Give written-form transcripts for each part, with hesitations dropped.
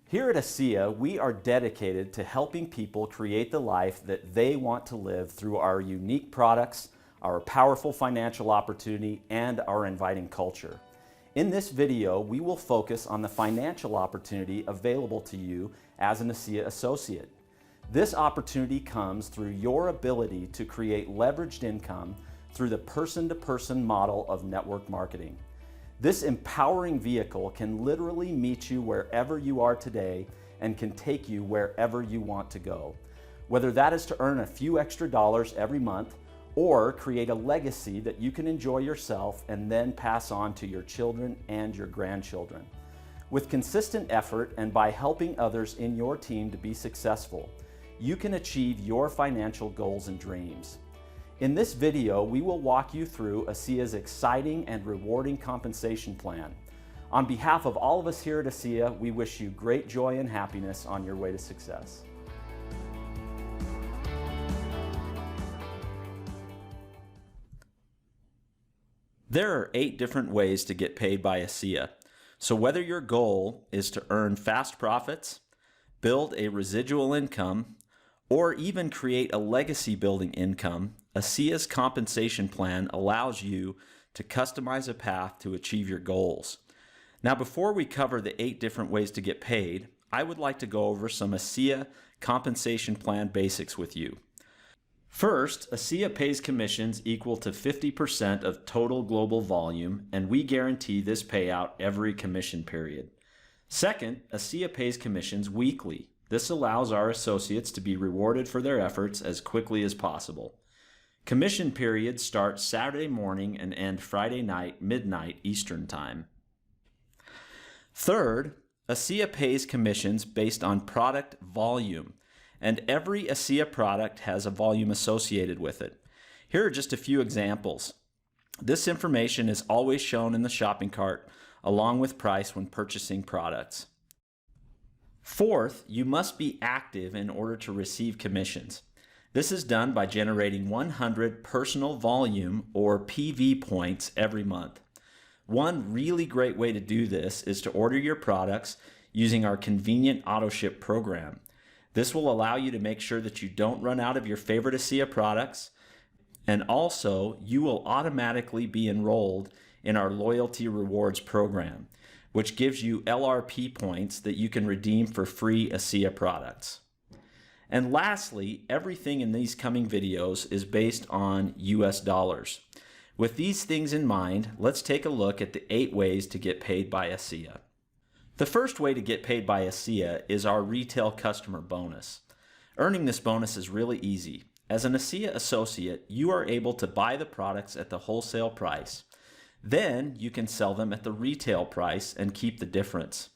Here at ASEA, we are dedicated to helping people create the life that they want to live through our unique products, our powerful financial opportunity, and our inviting culture. In this video, we will focus on the financial opportunity available to you as an ASEA associate. This opportunity comes through your ability to create leveraged income through the person-to-person model of network marketing. This empowering vehicle can literally meet you wherever you are today and can take you wherever you want to go. Whether that is to earn a few extra dollars every month or create a legacy that you can enjoy yourself and then pass on to your children and your grandchildren. With consistent effort and by helping others in your team to be successful, you can achieve your financial goals and dreams. In this video, we will walk you through ASEA's exciting and rewarding compensation plan. On behalf of all of us here at ASEA, we wish you great joy and happiness on your way to success. There are 8 different ways to get paid by ASEA. So whether your goal is to earn fast profits, build a residual income, or even create a legacy building income, ASEA's compensation plan allows you to customize a path to achieve your goals. Now, before we cover the 8 different ways to get paid, I would like to go over some ASEA compensation plan basics with you. First, ASEA pays commissions equal to 50% of total global volume, and we guarantee this payout every commission period. Second, ASEA pays commissions weekly. This allows our associates to be rewarded for their efforts as quickly as possible. Commission periods start Saturday morning and end Friday night, midnight Eastern Time. Third, ASEA pays commissions based on product volume, and every ASEA product has a volume associated with it. Here are just a few examples. This information is always shown in the shopping cart along with price when purchasing products. Fourth, you must be active in order to receive commissions. This is done by generating 100 personal volume or PV points every month. One really great way to do this is to order your products using our convenient auto ship program. This will allow you to make sure that you don't run out of your favorite ASEA products, and also you will automatically be enrolled in our loyalty rewards program, which gives you LRP points that you can redeem for free ASEA products. And lastly, everything in these coming videos is based on US dollars. With these things in mind, let's take a look at the 8 ways to get paid by ASEA. The first way to get paid by ASEA is our retail customer bonus. Earning this bonus is really easy. As an ASEA associate, you are able to buy the products at the wholesale price. Then you can sell them at the retail price and keep the difference.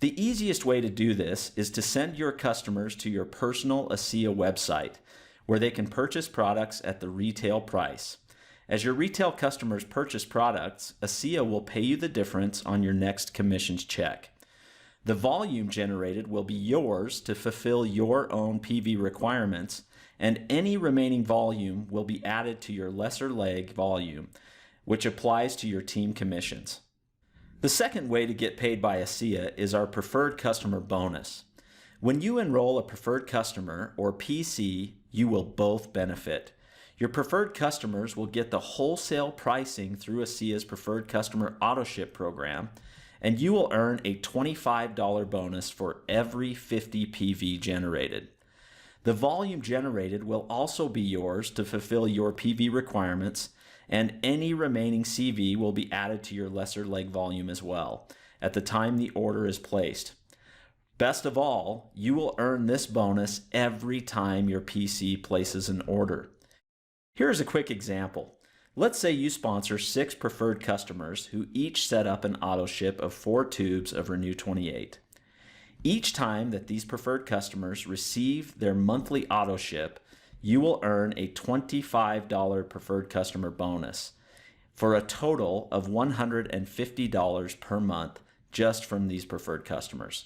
The easiest way to do this is to send your customers to your personal ASEA website, where they can purchase products at the retail price. As your retail customers purchase products, ASEA will pay you the difference on your next commissions check. The volume generated will be yours to fulfill your own PV requirements, and any remaining volume will be added to your lesser leg volume, which applies to your team commissions. The second way to get paid by ASEA is our preferred customer bonus. When you enroll a preferred customer, or PC, you will both benefit. Your preferred customers will get the wholesale pricing through ASEA's preferred customer auto ship program, and you will earn a $25 bonus for every 50 PV generated. The volume generated will also be yours to fulfill your PV requirements, and any remaining CV will be added to your lesser leg volume as well at the time the order is placed. Best of all, you will earn this bonus every time your PC places an order. Here's a quick example. Let's say you sponsor 6 preferred customers who each set up an auto ship of 4 tubes of Renew 28. Each time that these preferred customers receive their monthly auto ship, you will earn a $25 preferred customer bonus for a total of $150 per month just from these preferred customers.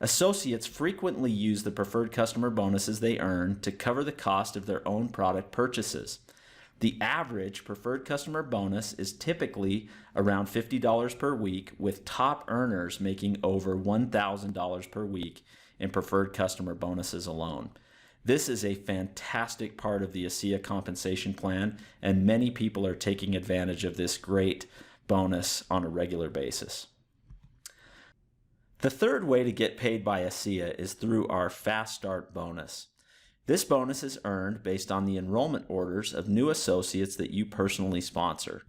Associates frequently use the preferred customer bonuses they earn to cover the cost of their own product purchases. The average preferred customer bonus is typically around $50 per week, with top earners making over $1,000 per week in preferred customer bonuses alone. This is a fantastic part of the ASEA compensation plan, and many people are taking advantage of this great bonus on a regular basis. The third way to get paid by ASEA is through our Fast Start bonus. This bonus is earned based on the enrollment orders of new associates that you personally sponsor.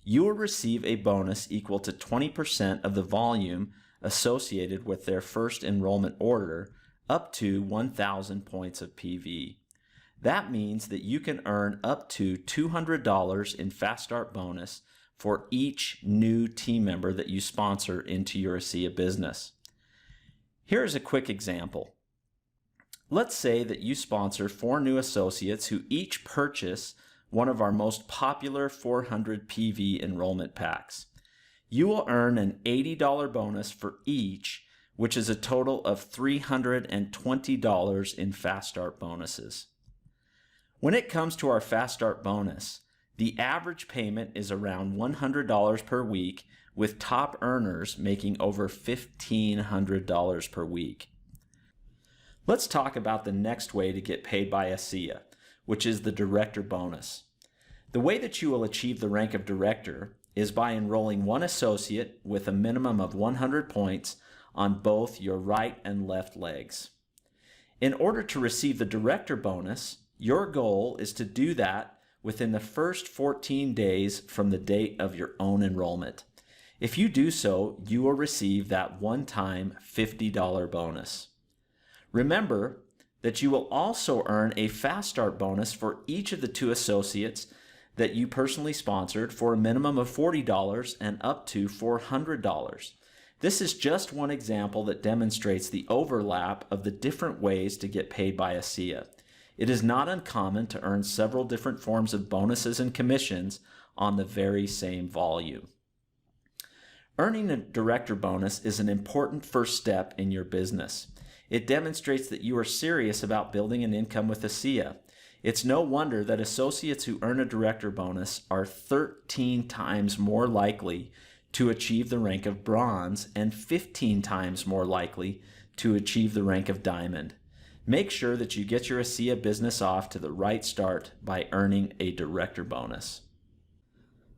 You will receive a bonus equal to 20% of the volume associated with their first enrollment order, up to 1,000 points of PV. That means that you can earn up to $200 in Fast Start bonus for each new team member that you sponsor into your ASEA business. Here's a quick example. Let's say that you sponsor 4 new associates who each purchase one of our most popular 400 PV enrollment packs. You will earn an $80 bonus for each, which is a total of $320 in Fast Start bonuses. When it comes to our Fast Start bonus, the average payment is around $100 per week, with top earners making over $1,500 per week. Let's talk about the next way to get paid by ASEA, which is the director bonus. The way that you will achieve the rank of director is by enrolling one associate with a minimum of 100 points on both your right and left legs. In order to receive the director bonus, your goal is to do that within the first 14 days from the date of your own enrollment. If you do so, you will receive that one-time $50 bonus. Remember that you will also earn a Fast Start bonus for each of the 2 associates that you personally sponsored for a minimum of $40 and up to $400. This is just one example that demonstrates the overlap of the different ways to get paid by ASEA. It is not uncommon to earn several different forms of bonuses and commissions on the very same volume. Earning a director bonus is an important first step in your business. It demonstrates that you are serious about building an income with ASEA. It's no wonder that associates who earn a director bonus are 13 times more likely to achieve the rank of bronze and 15 times more likely to achieve the rank of diamond. Make sure that you get your ASEA business off to the right start by earning a director bonus.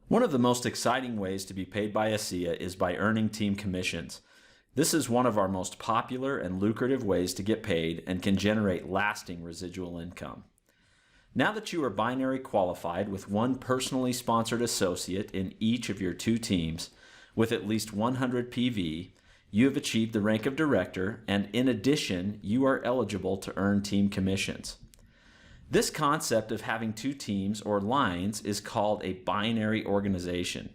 One of the most exciting ways to be paid by ASEA is by earning team commissions. This is one of our most popular and lucrative ways to get paid and can generate lasting residual income. Now that you are binary qualified with one personally sponsored associate in each of your 2 teams with at least 100 PV, you have achieved the rank of director, and in addition, you are eligible to earn team commissions. This concept of having 2 teams or lines is called a binary organization,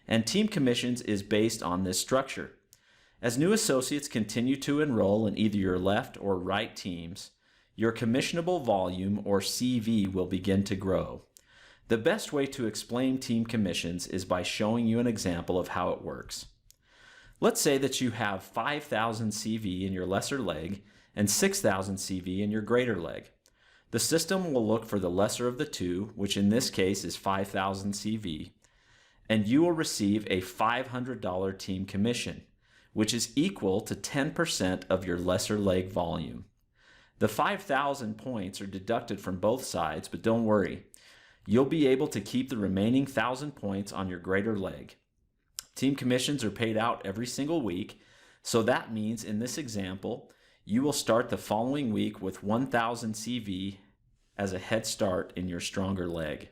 and team commissions is based on this structure. As new associates continue to enroll in either your left or right teams, your commissionable volume, or CV, will begin to grow. The best way to explain team commissions is by showing you an example of how it works. Let's say that you have 5,000 CV in your lesser leg and 6,000 CV in your greater leg. The system will look for the lesser of the 2, which in this case is 5,000 CV, and you will receive a $500 team commission, which is equal to 10% of your lesser leg volume. The 5,000 points are deducted from both sides, but don't worry. You'll be able to keep the remaining 1,000 points on your greater leg. Team commissions are paid out every single week, so that means in this example, you will start the following week with 1,000 CV as a head start in your stronger leg.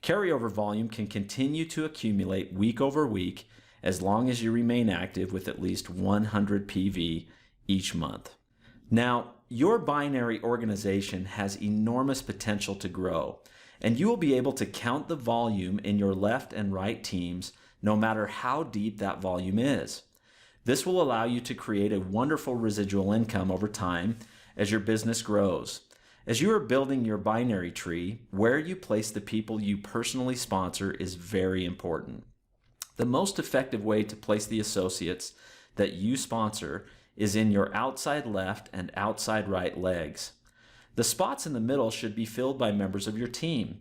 Carryover volume can continue to accumulate week over week as long as you remain active with at least 100 PV each month. Now, your binary organization has enormous potential to grow, and you will be able to count the volume in your left and right teams no matter how deep that volume is. This will allow you to create a wonderful residual income over time as your business grows. As you are building your binary tree, where you place the people you personally sponsor is very important. The most effective way to place the associates that you sponsor is in your outside left and outside right legs. The spots in the middle should be filled by members of your team.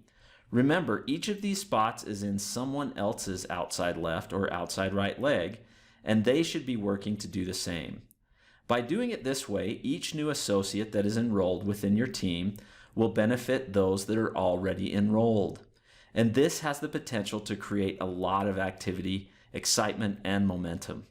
Remember, each of these spots is in someone else's outside left or outside right leg, and they should be working to do the same. By doing it this way, each new associate that is enrolled within your team will benefit those that are already enrolled. And this has the potential to create a lot of activity, excitement, and momentum.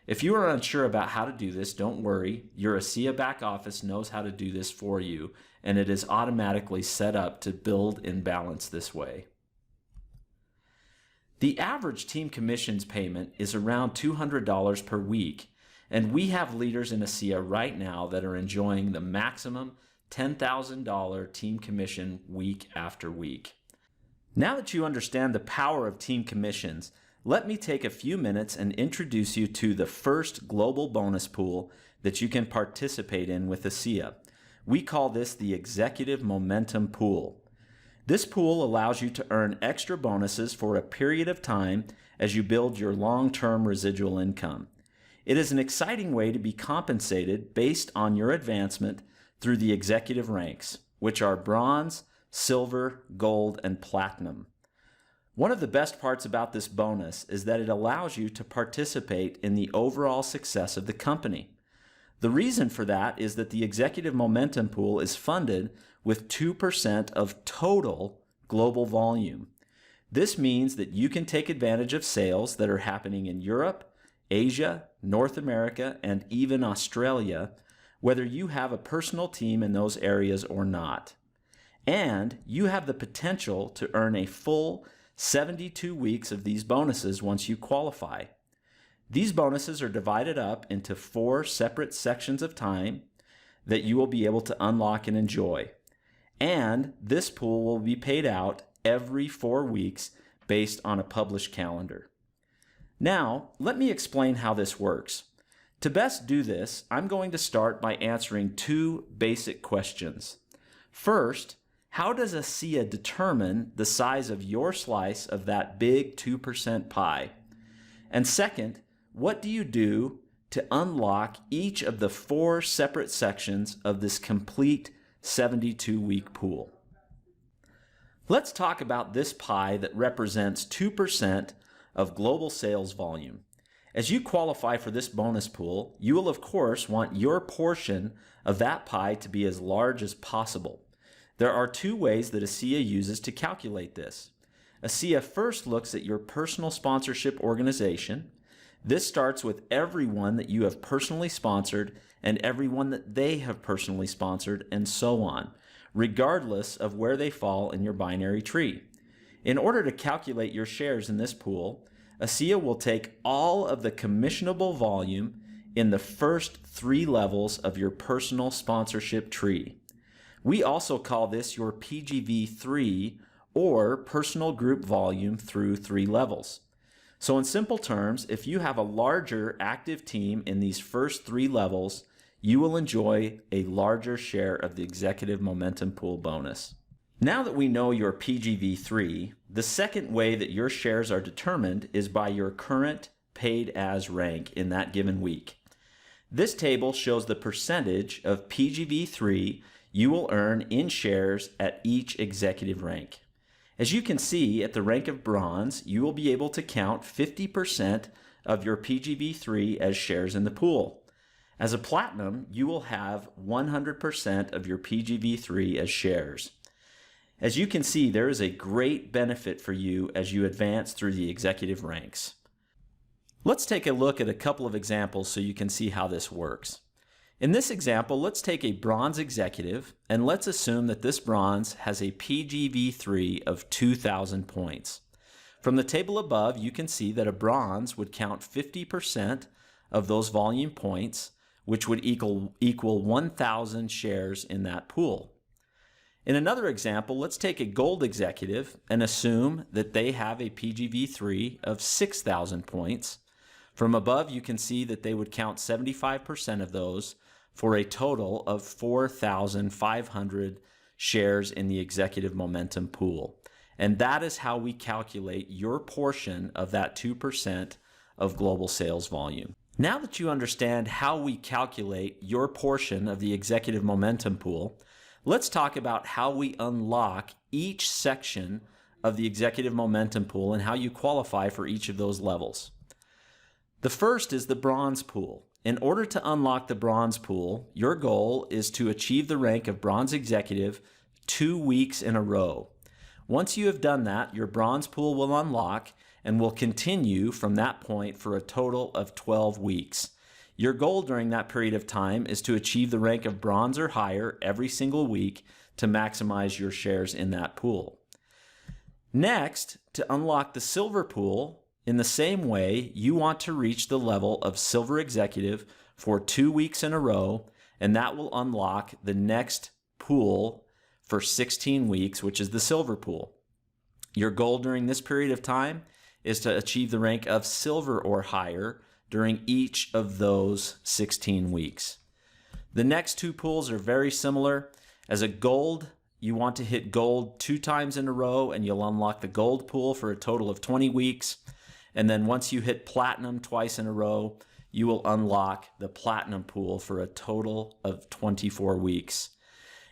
If you are unsure about how to do this, don't worry. Your ASEA back office knows how to do this for you, and it is automatically set up to build in balance this way. The average team commissions payment is around $200 per week, and we have leaders in ASEA right now that are enjoying the maximum $10,000 team commission week after week. Now that you understand the power of team commissions, let me take a few minutes and introduce you to the first global bonus pool that you can participate in with ASEA. We call this the Executive Momentum Pool. This pool allows you to earn extra bonuses for a period of time as you build your long-term residual income. It is an exciting way to be compensated based on your advancement through the executive ranks, which are bronze, silver, gold, and platinum. One of the best parts about this bonus is that it allows you to participate in the overall success of the company. The reason for that is that the Executive Momentum Pool is funded with 2% of total global volume. This means that you can take advantage of sales that are happening in Europe, Asia, North America, and even Australia, whether you have a personal team in those areas or not. And you have the potential to earn a full 72 weeks of these bonuses once you qualify. These bonuses are divided up into 4 separate sections of time that you will be able to unlock and enjoy. And this pool will be paid out every 4 weeks based on a published calendar. Now, let me explain how this works. To best do this, I'm going to start by answering 2 basic questions. First, how does ASEA determine the size of your slice of that big 2% pie? And second, what do you do to unlock each of the 4 separate sections of this complete 72-week pool? Let's talk about this pie that represents 2% of global sales volume. As you qualify for this bonus pool, you will of course want your portion of that pie to be as large as possible. There are 2 ways that ASEA uses to calculate this. ASEA first looks at your personal sponsorship organization. This starts with everyone that you have personally sponsored and everyone that they have personally sponsored, and so on, regardless of where they fall in your binary tree. In order to calculate your shares in this pool, ASEA will take all of the commissionable volume in the first 3 levels of your personal sponsorship tree. We also call this your PGV3, or personal group volume through 3 levels. So in simple terms, if you have a larger active team in these first 3 levels, you will enjoy a larger share of the Executive Momentum Pool bonus. Now that we know your PGV3, the second way that your shares are determined is by your current paid as rank in that given week. This table shows the percentage of PGV3 you will earn in shares at each executive rank. As you can see, at the rank of bronze, you will be able to count 50% of your PGV3 as shares in the pool. As a platinum, you will have 100% of your PGV3 as shares. As you can see, there is a great benefit for you as you advance through the executive ranks. Let's take a look at a couple of examples so you can see how this works. In this example, let's take a bronze executive and let's assume that this bronze has a PGV3 of 2,000 points. From the table above, you can see that a bronze would count 50% of those volume points, which would equal 1,000 shares in that pool. In another example, let's take a gold executive and assume that they have a PGV3 of 6,000 points. From above, you can see that they would count 75% of those for a total of 4,500 shares in the Executive Momentum Pool. And that is how we calculate your portion of that 2% of global sales volume. Now that you understand how we calculate your portion of the Executive Momentum Pool, let's talk about how we unlock each section of the executive momentum pool and how you qualify for each of those levels. The first is the bronze pool. In order to unlock the bronze pool, your goal is to achieve the rank of bronze executive 2 weeks in a row. Once you have done that, your bronze pool will unlock and will continue from that point for a total of 12 weeks. Your goal during that period of time is to achieve the rank of bronze or higher every single week to maximize your shares in that pool. Next, to unlock the silver pool, in the same way, you want to reach the level of silver executive for 2 weeks in a row, and that will unlock the next pool for 16 weeks, which is the silver pool. Your goal during this period of time is to achieve the rank of silver or higher during each of those 16 weeks. The next two pools are very similar. As a gold, you want to hit gold 2 times in a row, and you'll unlock the gold pool for a total of 20 weeks. And then once you hit platinum twice in a row, you will unlock the platinum pool for a total of 24 weeks.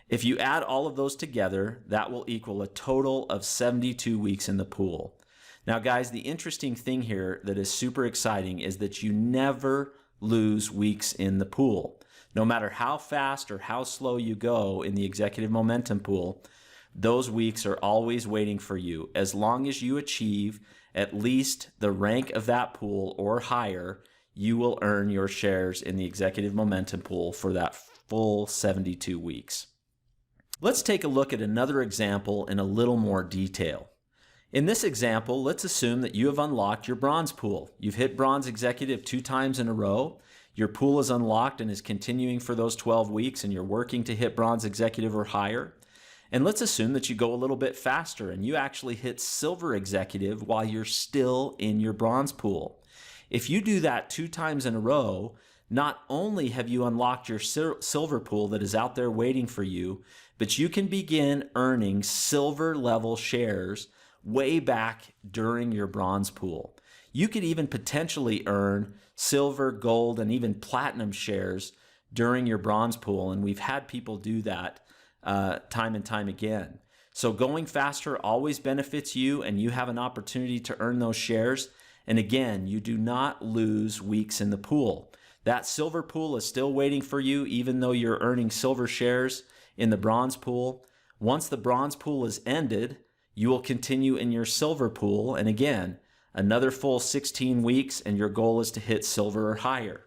If you add all of those together, that will equal a total of 72 weeks in the pool. Now guys, the interesting thing here that is super exciting is that you never lose weeks in the pool. No matter how fast or how slow you go in the executive momentum pool, those weeks are always waiting for you. As long as you achieve at least the rank of that pool or higher, you will earn your shares in the executive momentum pool for that full 72 weeks. Let's take a look at another example in a little more detail. In this example, let's assume that you have unlocked your bronze pool. You've hit bronze executive 2 times in a row. Your pool is unlocked and is continuing for those 12 weeks, and you're working to hit bronze executive or higher. And let's assume that you go a little bit faster and you actually hit silver executive while you're still in your bronze pool. If you do that 2 times in a row, not only have you unlocked your silver pool that is out there waiting for you, but you can begin earning silver level shares way back during your bronze pool. You could even potentially earn silver, gold, and even platinum shares during your bronze pool, and we've had people do that time and time again. So going faster always benefits you, and you have an opportunity to earn those shares. And again, you do not lose weeks in the pool. That silver pool is still waiting for you, even though you're earning silver shares in the bronze pool. Once the bronze pool is ended, you will continue in your silver pool, and again, another full 16 weeks, and your goal is to hit silver or higher.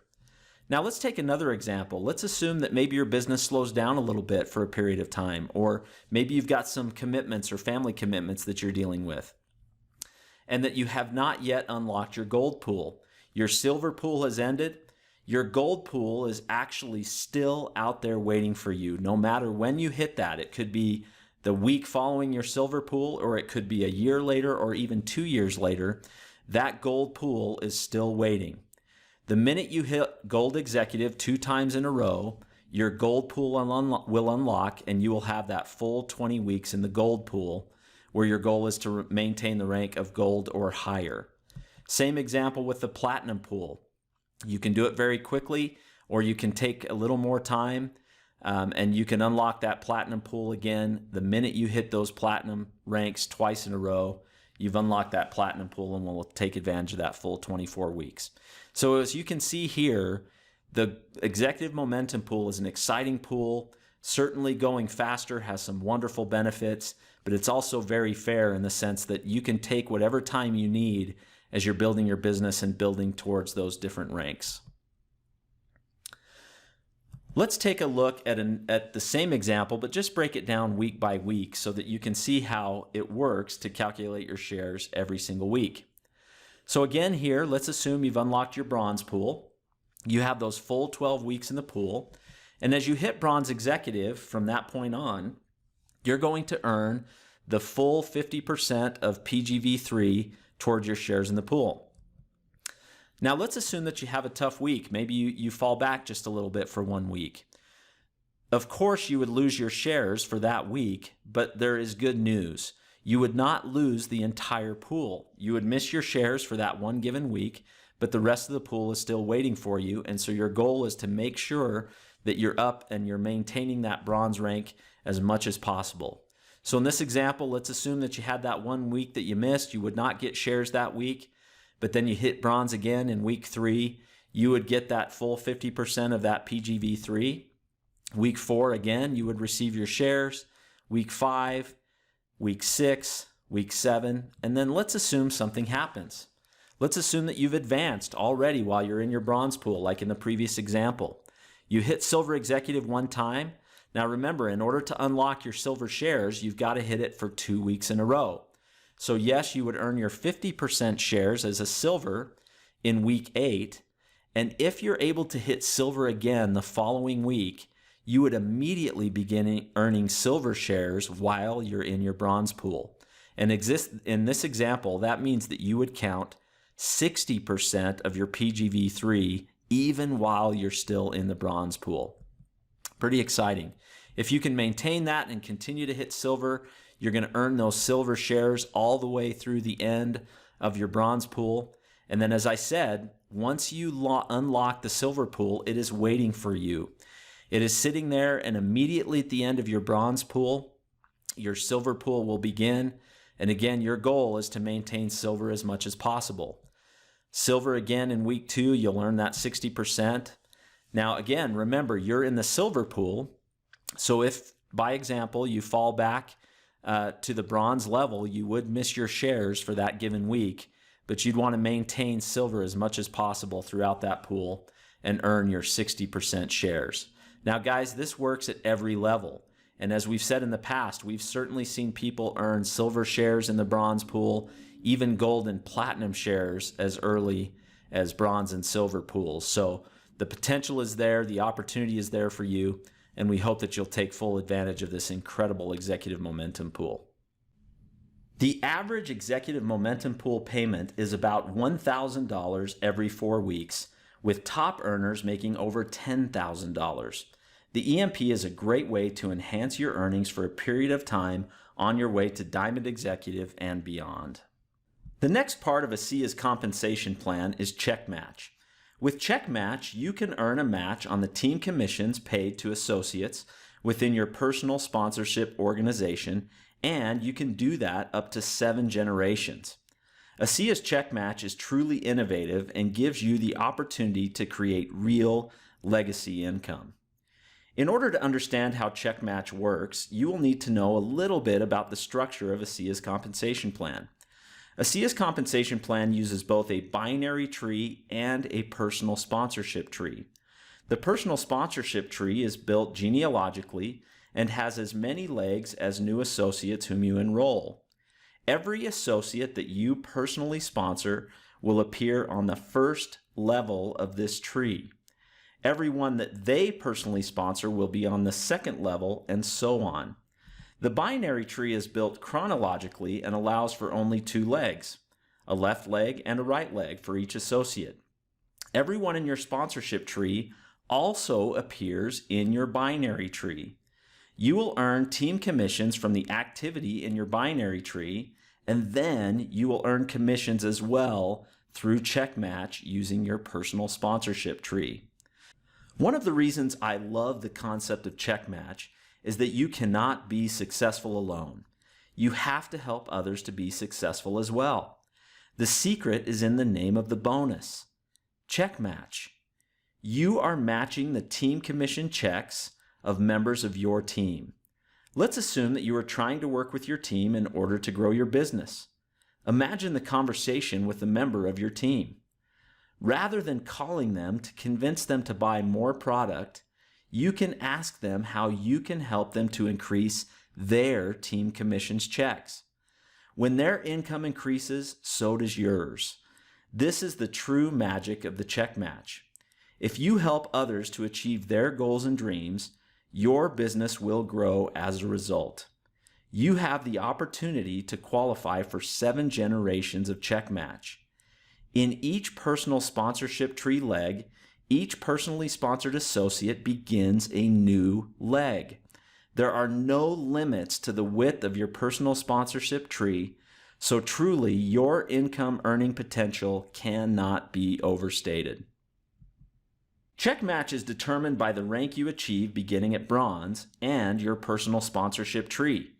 Now let's take another example. Let's assume that maybe your business slows down a little bit for a period of time, or maybe you've got some commitments or family commitments that you're dealing with, and that you have not yet unlocked your gold pool. Your silver pool has ended. Your gold pool is actually still out there waiting for you, no matter when you hit that. It could be the week following your silver pool, or it could be a year later, or even 2 years later. That gold pool is still waiting. The minute you hit gold executive 2 times in a row, your gold pool will unlock, and you will have that full 20 weeks in the gold pool, where your goal is to maintain the rank of gold or higher. Same example with the platinum pool. You can do it very quickly, or you can take a little more time, and you can unlock that platinum pool again. The minute you hit those platinum ranks twice in a row, you've unlocked that platinum pool, and we'll take advantage of that full 24 weeks. So as you can see here, the executive momentum pool is an exciting pool. Certainly going faster has some wonderful benefits, but it's also very fair in the sense that you can take whatever time you need as you're building your business and building towards those different ranks. Let's take a look at the same example, but just break it down week by week so that you can see how it works to calculate your shares every single week. So again here, let's assume you've unlocked your bronze pool. You have those full 12 weeks in the pool. And as you hit bronze executive from that point on, you're going to earn the full 50% of PGV3 towards your shares in the pool. Now let's assume that you have a tough week. Maybe you fall back just a little bit for 1 week. Of course you would lose your shares for that week, but there is good news. You would not lose the entire pool. You would miss your shares for that one given week, but the rest of the pool is still waiting for you. And so your goal is to make sure that you're up and you're maintaining that bronze rank as much as possible. So in this example, let's assume that you had that 1 week that you missed. You would not get shares that week, but then you hit bronze again in week 3. You would get that full 50% of that PGV3. Week 4, again, you would receive your shares. Week 5, week 6, week 7, and then let's assume something happens. Let's assume that you've advanced already while you're in your bronze pool, like in the previous example. You hit silver executive one time. Now remember, in order to unlock your silver shares, you've got to hit it for 2 weeks in a row. So yes, you would earn your 50% shares as a silver in week 8, and if you're able to hit silver again the following week, you would immediately begin earning silver shares while you're in your bronze pool. And in this example, that means that you would count 60% of your PGV3 even while you're still in the bronze pool. Pretty exciting. If you can maintain that and continue to hit silver, you're going to earn those silver shares all the way through the end of your bronze pool. And then, as I said, once you unlock the silver pool, it is waiting for you. It is sitting there, and immediately at the end of your bronze pool, your silver pool will begin. And again, your goal is to maintain silver as much as possible. Silver again in week 2, you'll earn that 60%. Now again, remember, you're in the silver pool. So if, by example, you fall back to the bronze level, you would miss your shares for that given week, but you'd want to maintain silver as much as possible throughout that pool and earn your 60% shares. Now guys, this works at every level. And as we've said in the past, we've certainly seen people earn silver shares in the bronze pool, even gold and platinum shares as early as bronze and silver pools. So the potential is there, the opportunity is there for you, and we hope that you'll take full advantage of this incredible executive momentum pool. The average executive momentum pool payment is about $1,000 every 4 weeks, with top earners making over $10,000. The EMP is a great way to enhance your earnings for a period of time on your way to Diamond Executive and beyond. The next part of ASEA's compensation plan is check match. With check match, you can earn a match on the team commissions paid to associates within your personal sponsorship organization, and you can do that up to 7 generations. ASEA's check match is truly innovative and gives you the opportunity to create real legacy income. In order to understand how check match works, you will need to know a little bit about the structure of ASEA's compensation plan. ASEA's compensation plan uses both a binary tree and a personal sponsorship tree. The personal sponsorship tree is built genealogically and has as many legs as new associates whom you enroll. Every associate that you personally sponsor will appear on the first level of this tree. Everyone that they personally sponsor will be on the second level, and so on. The binary tree is built chronologically and allows for only 2 legs, a left leg and a right leg for each associate. Everyone in your sponsorship tree also appears in your binary tree. You will earn team commissions from the activity in your binary tree, and then you will earn commissions as well through check match using your personal sponsorship tree. One of the reasons I love the concept of check match is that you cannot be successful alone. You have to help others to be successful as well. The secret is in the name of the bonus, check match. You are matching the team commission checks of members of your team. Let's assume that you are trying to work with your team in order to grow your business. Imagine the conversation with a member of your team. Rather than calling them to convince them to buy more product, you can ask them how you can help them to increase their team commissions checks. When their income increases, so does yours. This is the true magic of the check match. If you help others to achieve their goals and dreams, your business will grow as a result. You have the opportunity to qualify for 7 generations of check match. In each personal sponsorship tree leg, each personally sponsored associate begins a new leg. There are no limits to the width of your personal sponsorship tree, so truly your income earning potential cannot be overstated. Check match is determined by the rank you achieve beginning at bronze and your personal sponsorship tree.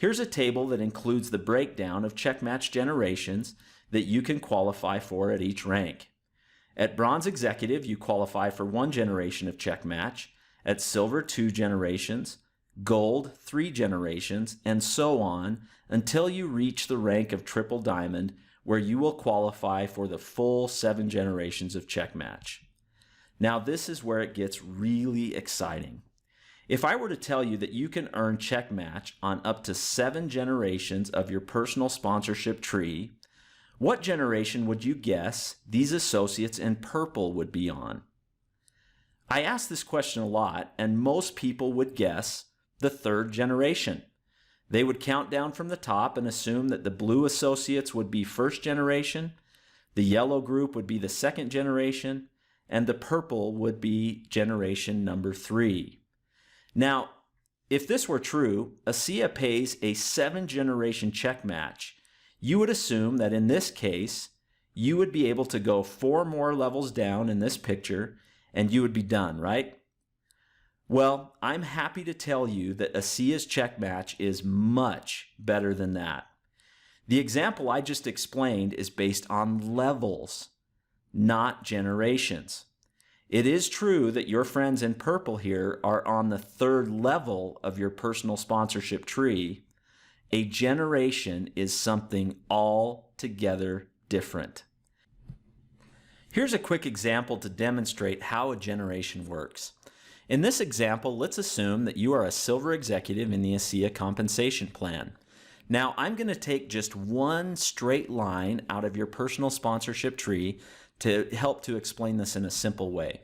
Here's a table that includes the breakdown of check match generations that you can qualify for at each rank. At Bronze Executive, you qualify for 1 generation of check match, at Silver 2 generations, Gold 3 generations, and so on until you reach the rank of Triple Diamond, where you will qualify for the full 7 generations of check match. Now this is where it gets really exciting. If I were to tell you that you can earn check match on up to 7 generations of your personal sponsorship tree, what generation would you guess these associates in purple would be on? I ask this question a lot, and most people would guess the 3rd generation. They would count down from the top and assume that the blue associates would be 1st generation, the yellow group would be the 2nd generation, and the purple would be generation number 3. Now, if this were true, ASEA pays a 7-generation check match. You would assume that in this case, you would be able to go 4 more levels down in this picture and you would be done, right? Well, I'm happy to tell you that ASEA's check match is much better than that. The example I just explained is based on levels, not generations. It is true that your friends in purple here are on the 3rd level of your personal sponsorship tree. A generation is something altogether different. Here's a quick example to demonstrate how a generation works. In this example, let's assume that you are a silver executive in the ASEA compensation plan. Now, I'm going to take just one straight line out of your personal sponsorship tree to help to explain this in a simple way.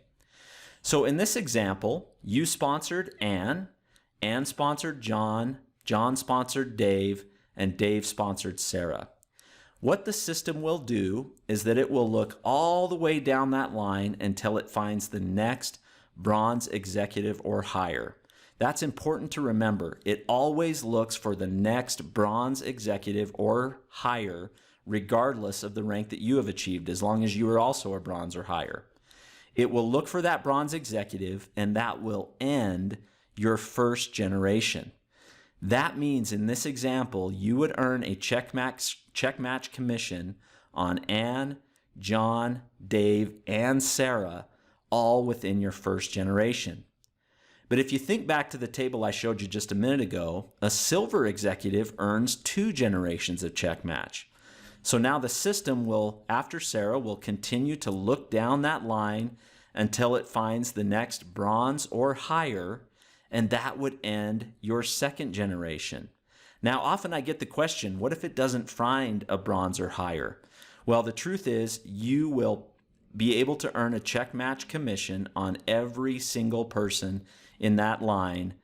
So in this example, you sponsored Ann sponsored John sponsored Dave, and Dave sponsored Sarah. What the system will do is that it will look all the way down that line until it finds the next bronze executive or higher. That's important to remember. It always looks for the next bronze executive or higher, regardless of the rank that you have achieved, as long as you are also a bronze or higher. It will look for that bronze executive, and that will end your 1st generation. That means in this example, you would earn a check match commission on Ann, John, Dave, and Sarah, all within your 1st generation. But if you think back to the table I showed you just a minute ago, a silver executive earns 2 generations of check match. So now the system will, after Sarah, will continue to look down that line until it finds the next bronze or higher, and that would end your 2nd generation. Now, often I get the question, what if it doesn't find a bronze or higher? Well, the truth is you will be able to earn a check match commission on every single person in that line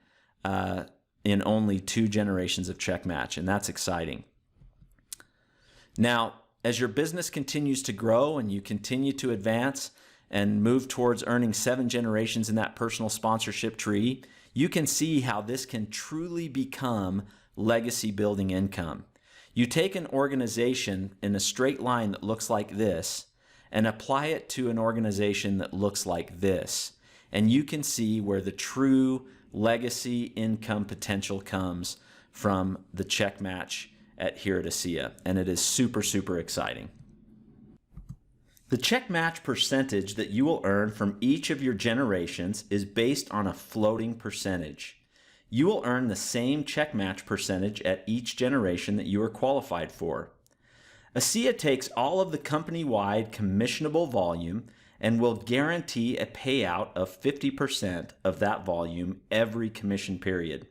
in only 2 generations of check match, and that's exciting. Now, as your business continues to grow and you continue to advance and move towards earning 7 generations in that personal sponsorship tree, you can see how this can truly become legacy building income. You take an organization in a straight line that looks like this and apply it to an organization that looks like this, and you can see where the true legacy income potential comes from the check match here at ASEA, and it is super, super exciting. The check match percentage that you will earn from each of your generations is based on a floating percentage. You will earn the same check match percentage at each generation that you are qualified for. ASEA takes all of the company-wide commissionable volume and will guarantee a payout of 50% of that volume every commission period.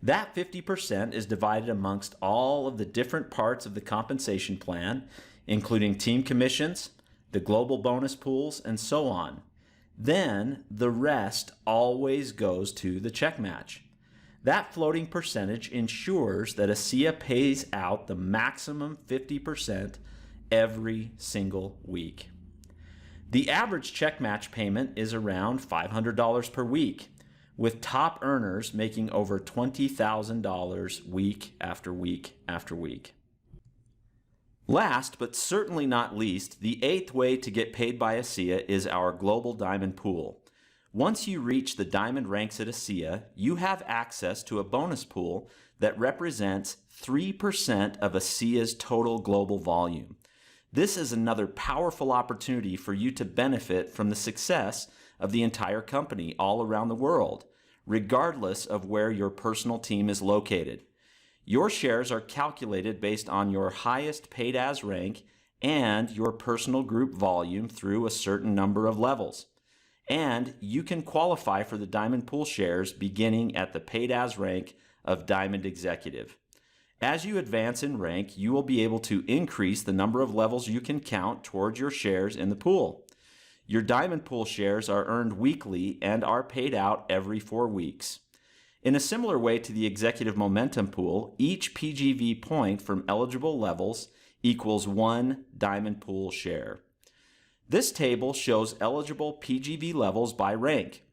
That 50% is divided amongst all of the different parts of the compensation plan, including team commissions, the global bonus pools, and so on. Then the rest always goes to the check match. That floating percentage ensures that ASEA pays out the maximum 50% every single week. The average check match payment is around $500 per week, with top earners making over $20,000 week after week after week. Last, but certainly not least, the 8th way to get paid by ASEA is our Global Diamond Pool. Once you reach the diamond ranks at ASEA, you have access to a bonus pool that represents 3% of ASEA's total global volume. This is another powerful opportunity for you to benefit from the success of the entire company all around the world, regardless of where your personal team is located. Your shares are calculated based on your highest paid as rank and your personal group volume through a certain number of levels. And you can qualify for the Diamond Pool shares beginning at the paid as rank of Diamond Executive. As you advance in rank, you will be able to increase the number of levels you can count towards your shares in the pool. Your Diamond Pool shares are earned weekly and are paid out every 4 weeks. In a similar way to the Executive Momentum Pool, each PGV point from eligible levels equals 1 Diamond Pool share. This table shows eligible PGV levels by rank.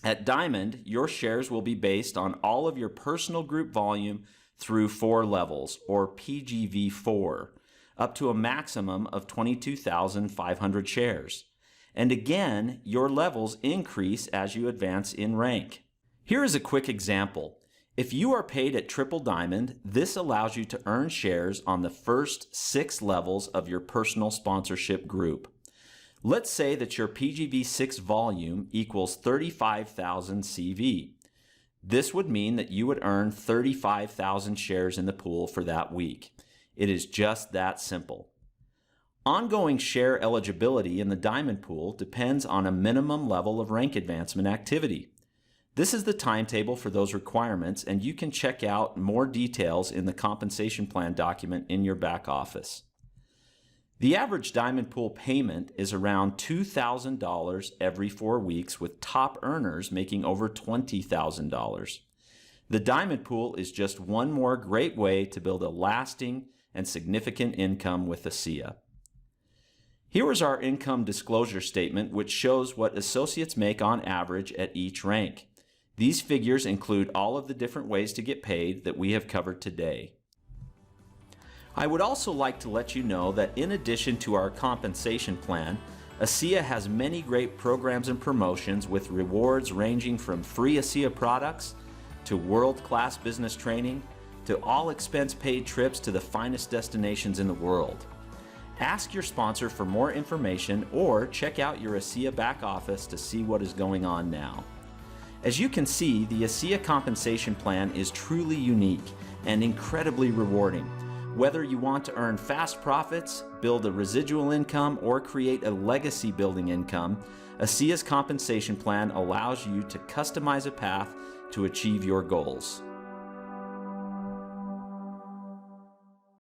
At Diamond, your shares will be based on all of your personal group volume through 4 levels, or PGV 4, up to a maximum of 22,500 shares. And again, your levels increase as you advance in rank. Here is a quick example. If you are paid at Triple Diamond, this allows you to earn shares on the first 6 levels of your personal sponsorship group. Let's say that your PGV 6 volume equals 35,000 CV. This would mean that you would earn 35,000 shares in the pool for that week. It is just that simple. Ongoing share eligibility in the Diamond Pool depends on a minimum level of rank advancement activity. This is the timetable for those requirements, and you can check out more details in the compensation plan document in your back office. The average Diamond Pool payment is around $2,000 every 4 weeks, with top earners making over $20,000. The Diamond Pool is just one more great way to build a lasting and significant income with ASEA. Here is our income disclosure statement, which shows what associates make on average at each rank. These figures include all of the different ways to get paid that we have covered today. I would also like to let you know that in addition to our compensation plan, ASEA has many great programs and promotions with rewards ranging from free ASEA products to world-class business training to all expense-paid trips to the finest destinations in the world. Ask your sponsor for more information or check out your ASEA back office to see what is going on now. As you can see, the ASEA compensation plan is truly unique and incredibly rewarding. Whether you want to earn fast profits, build a residual income, or create a legacy building income, ASEA's compensation plan allows you to customize a path to achieve your goals.